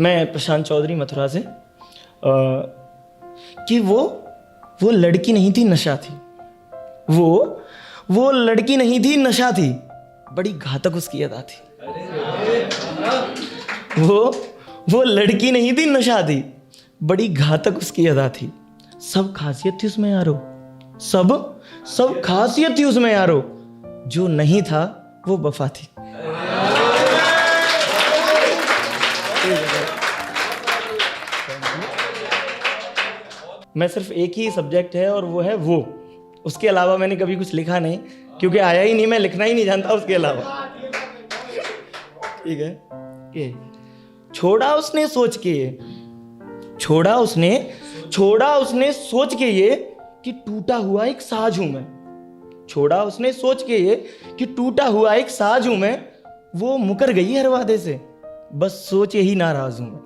मैं प्रशांत चौधरी मथुरा से कि वो लड़की नहीं थी, नशा थी। वो लड़की नहीं थी, नशा थी, बड़ी घातक उसकी अदा थी। वो लड़की नहीं थी, नशा थी, बड़ी घातक उसकी अदा थी। सब खासियत थी उसमें यारो, सब खासियत थी उसमें यारो, जो नहीं था वो वफा थी। मैं सिर्फ एक ही सब्जेक्ट है और वो है वो, उसके अलावा मैंने कभी कुछ लिखा नहीं, क्योंकि आया ही नहीं, मैं लिखना ही नहीं जानता उसके अलावा। ठीक है, ये छोड़ा उसने सोच के ये, छोड़ा उसने सोच के ये कि टूटा हुआ एक साज हूं मैं। छोड़ा उसने सोच के ये कि टूटा हुआ एक साज हूं मैं, वो मुकर गई हर वादे से, बस सोच यही नाराज हूं मैं।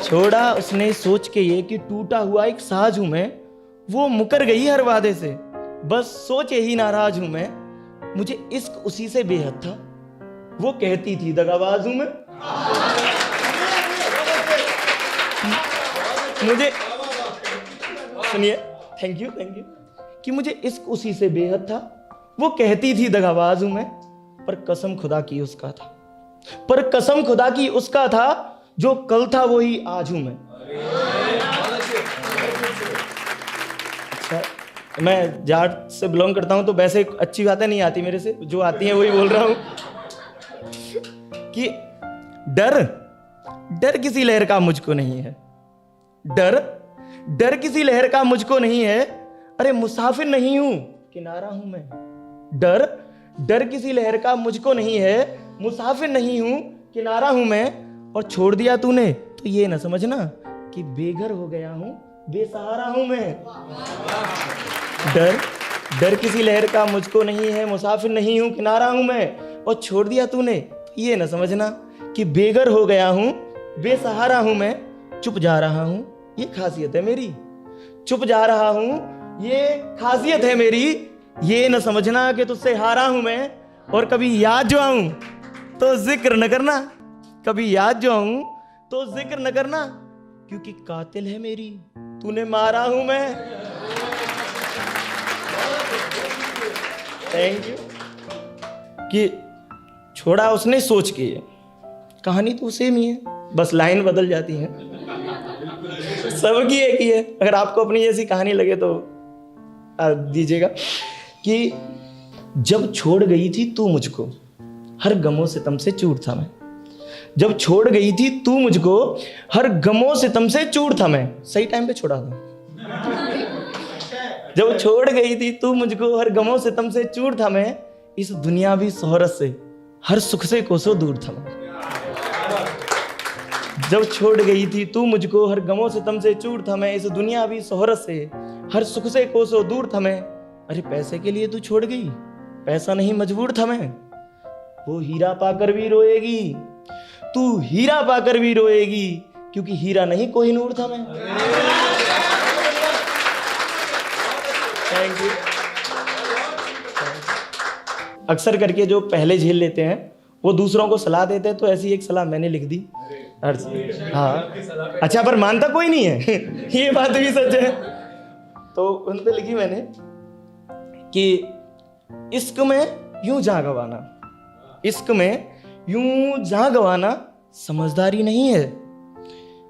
छोड़ा उसने सोच के ये कि टूटा हुआ एक साज हूं मैं, वो मुकर गई हर वादे से, बस सोच यही नाराज हूं मैं। मुझे इश्क उसी से बेहद था, वो कहती थी दगाबाज हूं मैं। मुझे सुनिए, थैंक यू कि मुझे इश्क उसी से बेहद था, वो कहती थी दगाबाज हूं मैं, पर कसम खुदा की उसका था, जो कल था वही आज हूं मैं। अच्छा, मैं जाट से बिलोंग करता हूं तो वैसे अच्छी बातें नहीं आती मेरे से, जो आती हैं वही बोल रहा हूं। कि डर किसी लहर का मुझको नहीं है, डर किसी लहर का मुझको नहीं है, अरे मुसाफिर नहीं हूं किनारा हूं मैं। डर किसी लहर का मुझको नहीं है, मुसाफिर नहीं हूं किनारा हूं मैं। और छोड़ दिया तूने तो ये ना समझना कि बेघर हो गया हूं, बेसहारा हूं मैं। डर किसी लहर का मुझको नहीं है, मुसाफिर नहीं हूं किनारा हूं मैं। और छोड़ दिया तूने तो ये ना समझना कि बेघर हो गया हूं, बेसहारा हूं मैं। चुप जा रहा हूं, ये खासियत है मेरी, चुप जा रहा हूं, ये खासियत है मेरी। ये न समझना कि तुझसे हारा हूं मैं। और कभी याद जो आऊं तो जिक्र न करना, कभी याद जो आऊं तो जिक्र न करना, क्योंकि कातिल है मेरी तूने मारा हूं मैं। Thank you. कि छोड़ा उसने सोच के, कहानी तो सेम ही है, बस लाइन बदल जाती है, सबकी एक ही है। अगर आपको अपनी जैसी कहानी लगे तो दीजिएगा। कि जब छोड़ गई थी तू मुझको, हर गमों सितम से चूर था मैं। जब छोड़ गई थी तू मुझको, हर गमों सितम से चूर था मैं। सही टाइम पे छोड़ा था। जब छोड़ गई थी तू मुझको, हर गमों सितम से चूर था मैं। इस दुनियावी शोहरत से हर सुख से कोसों दूर था मैं। जब छोड़ गई थी तू मुझको, हर गमों सितम से चूर था मैं। इस दुनियावी शोहरत से हर सुख से कोसों दूर था मैं। अरे पैसे के लिए तू छोड़ गई, पैसा नहीं मजबूर था मैं। वो हीरा पाकर भी रोएगी, तू हीरा पाकर भी रोएगी, क्योंकि हीरा नहीं कोहिनूर था मैं। Thank you. अक्सर करके जो पहले झेल लेते हैं वो दूसरों को सलाह देते हैं, तो ऐसी एक सलाह मैंने लिख दी। हाँ, अच्छा, पर मानता कोई नहीं है। ये बात भी सच है। तो उन पे लिखी मैंने कि इश्क में यूं जहां गवाना, इश्क में यूं जहां गवाना समझदारी नहीं है।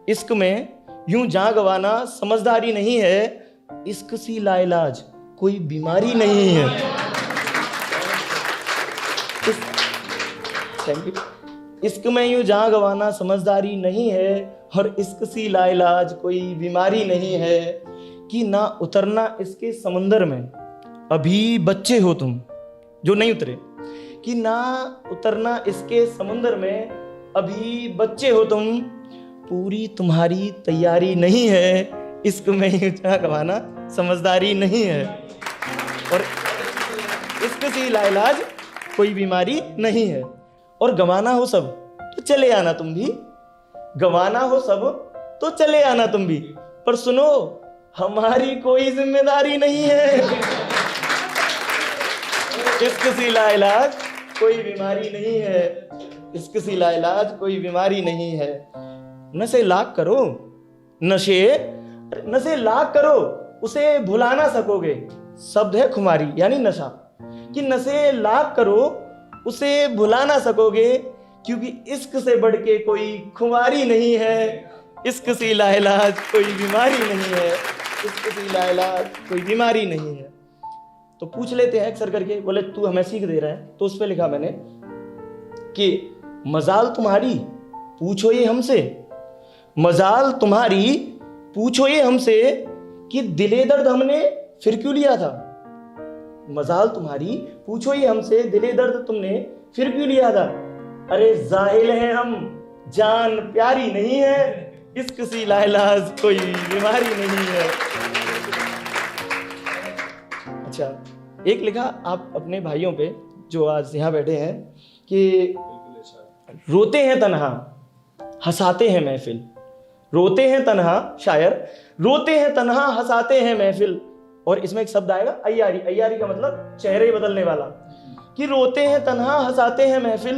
इश्क में यूं जहां गवाना समझदारी नहीं है। इश्क सी लाइलाज कोई बीमारी नहीं है। इश्क में यूं जहां गवाना समझदारी नहीं है, और इश्क सी लाइलाज कोई बीमारी नहीं है। कि ना उतरना इसके समंदर में, अभी बच्चे हो तुम जो नहीं उतरे। कि ना उतरना इसके समुंदर में, अभी बच्चे हो तुम, पूरी तुम्हारी तैयारी नहीं है। इश्क में यूं जहां गवाना समझदारी नहीं है, और इश्क सी लाइलाज कोई बीमारी नहीं है। और गवाना हो सब तो चले आना तुम भी, गवाना हो सब तो चले आना तुम भी। पर सुनो, हमारी कोई जिम्मेदारी नहीं है। इश्क सी लाइलाज कोई बीमारी नहीं है, इश्क सी लाइलाज कोई बीमारी नहीं है। नशे लाख करो, नशे लाख करो, उसे भुला ना सकोगे। शब्द है खुमारी यानी नशा, कि नशे लाख करो उसे भुला ना सकोगे, क्योंकि इश्क से बढ़ के कोई खुमारी नहीं है। इश्क सी लाइलाज कोई बीमारी नहीं है, इश्क सी लाइलाज कोई बीमारी नहीं है। तो पूछ लेते हैं अक्सर करके, बोले तू हमें सीख दे रहा है, तो उस पर लिखा मैंने कि मजाल तुम्हारी पूछो ये हमसे, मजाल तुम्हारी पूछो ये हमसे, कि दिले दर्द हमने फिर क्यों लिया था। मजाल तुम्हारी पूछो ये हमसे, दिले दर्द तुमने फिर क्यों लिया था। अरे जाहिल हैं हम, जान प्यारी नहीं है, इश्क सी लाइलाज कोई बीमारी नहीं है। अच्छा, एक लिखा आप अपने भाइयों पे जो आज यहाँ बैठे हैं कि रोते हैं तन्हा हंसाते हैं महफिल, रोते हैं तन्हा, शायर रोते हैं तन्हा हंसाते हैं महफिल। और इसमें एक शब्द आएगा अय्यारी, अय्यारी का मतलब चेहरे बदलने वाला, कि रोते हैं तन्हा हंसाते हैं महफिल,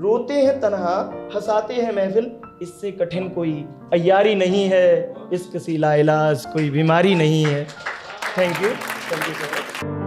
रोते हैं तन्हा हंसाते हैं महफिल, इससे कठिन कोई अय्यारी नहीं है, इश्क सी लाइलाज कोई बीमारी नहीं है। Thank you sir.